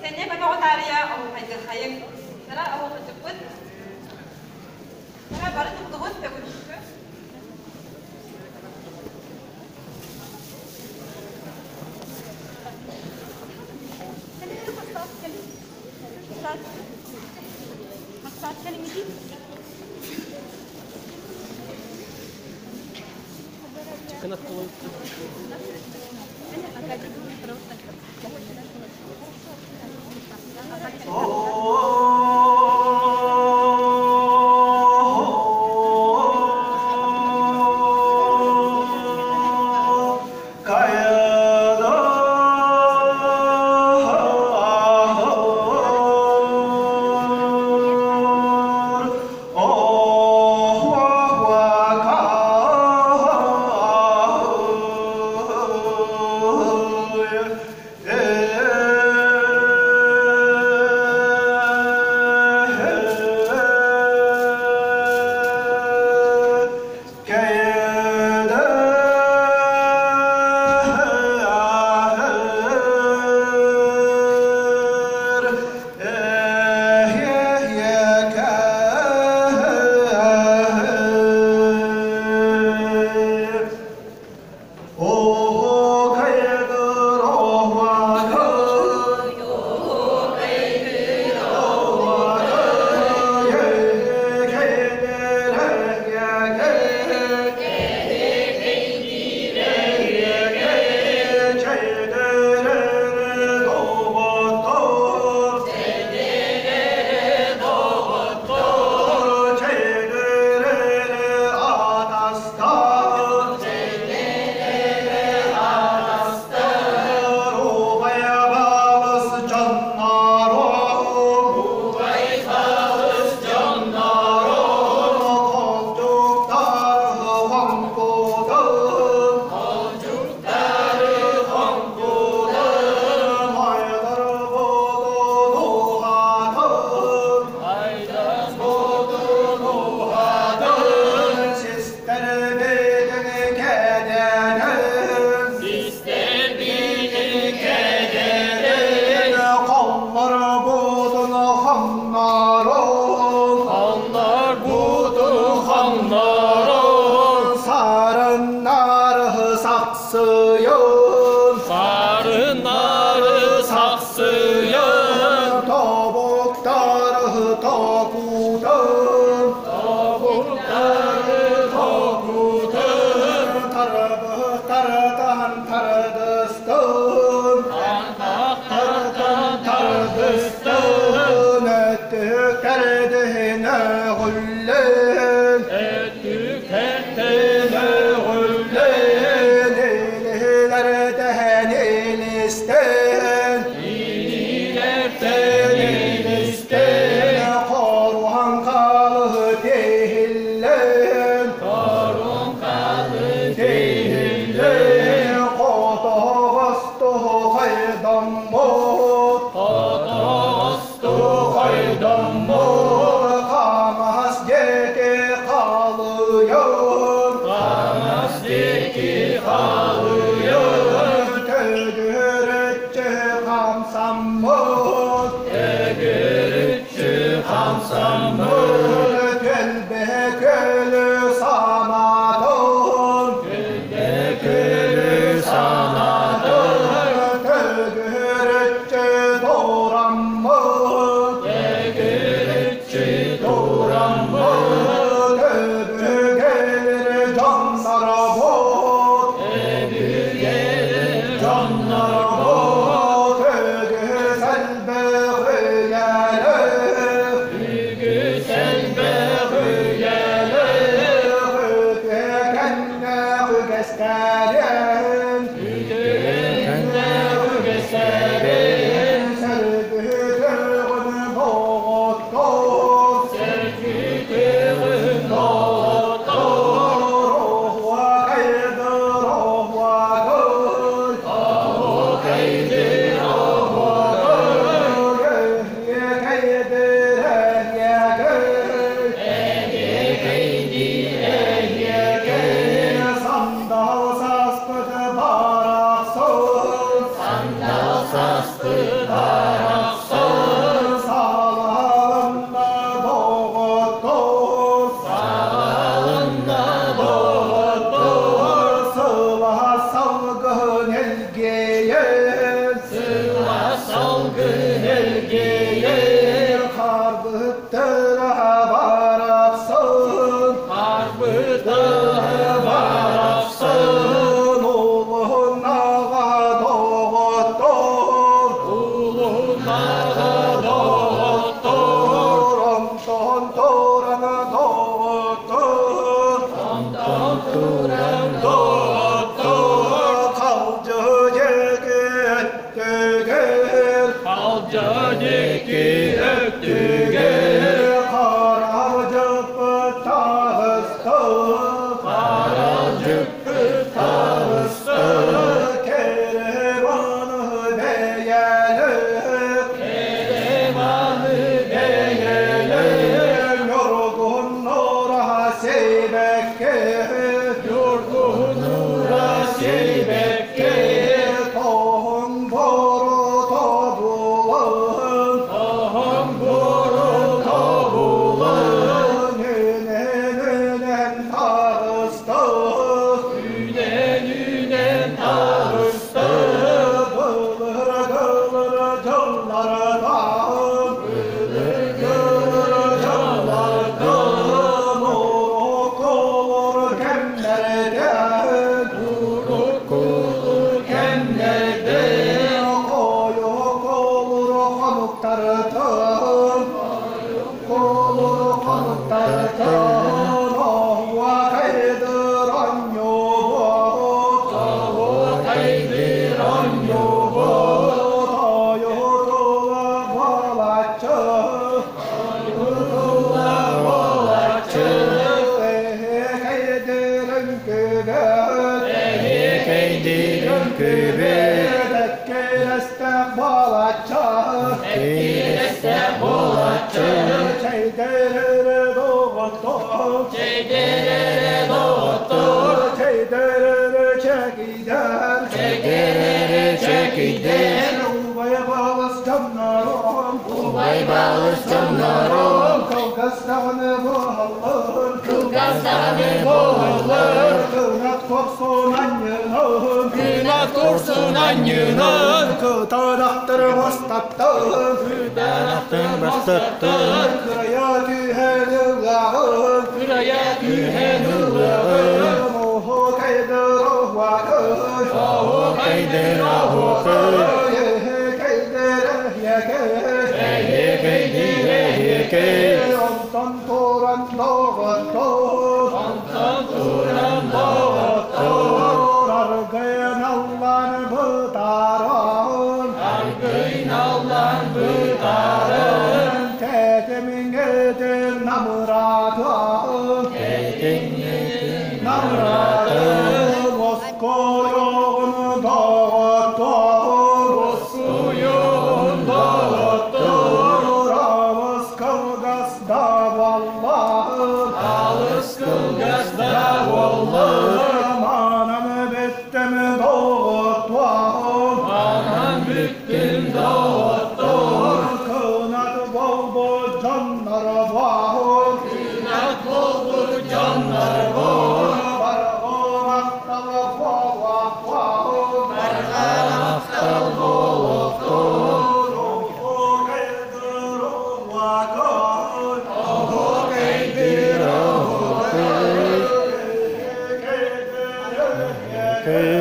Kayaknya pakai otak ya, oh kayak kayak, karena aku kejepit, karena baru tebut tebut juga. Kenapa kau? Sandal sas bebarak Elgeye karbıttıra varaksın, Karbıttıra varaksın. Oğlun ağa doğuttur, Oğlun ağa doğuttur. ondan toranı doğuttur, Ondan turan doğuttur. Kalcı yigit dügül, Kalcadaki öktüge Karacık tağıstı, Karacık tağıstı. Kervanı beyelim, Kerevanı beyelim. yorgun nura seybekke, Yorgun nura seybekke. tohum boru tabulun, Aham boru tabulun. nünen tağıstı, Ünen tağıstı. Kılır kılır canlardan, kılır canlardan, Uruk olur kemlerden, Kulu kennede. Koyuk olur hanuktardan, olur hanuktardan, Ahva kaydıran yobut, Kaydıran yobut. Ayutuva balatçı, kaydıran kübet, Kaydıran kübet. Tekkil istikbalatçı, Ekileste bolatçı. Çeyderere doğuttur, Çeyderere doğuttur. Çeyderere çekider, Çeyderere çekider. Uvaya bağlas canlarım, Uvay bağız canlarım. Kavgastanı boğalır, Kılgazdanı boğulur. Kınat korsun anyının, Kınat korsun anyının. Kıtanaktır bastattır, Kıtanaktır bastattır. Kıraya tühen ıllağın, Kıraya tühen ıllağın. Muhu kaydır ahvakın, Ahu kaydır ahu kır. Kaydır yekir, Eye kaydır eye kır. Ondan toran doğuttur, Ondan turan doğuttur. Argın Allah'ın bıdarın, Argın Allah'ın bıdarın. Tedemin edin namıratın, namıratın, Voskoyun doğuttur, Suyun doğuttur. Ramız kılgazda vallahın, Alız kılgazda Allah'ım. Amanım bittim doğuttur, Aman bittim doğuttur. Kınat bol bol canlar var, Kınat oldu canlar var. Bargımakta vah vah, Aktal boluktur. Ruhu kaydır vakın, Ahu kaydır ahu kır. Kaydır yekir,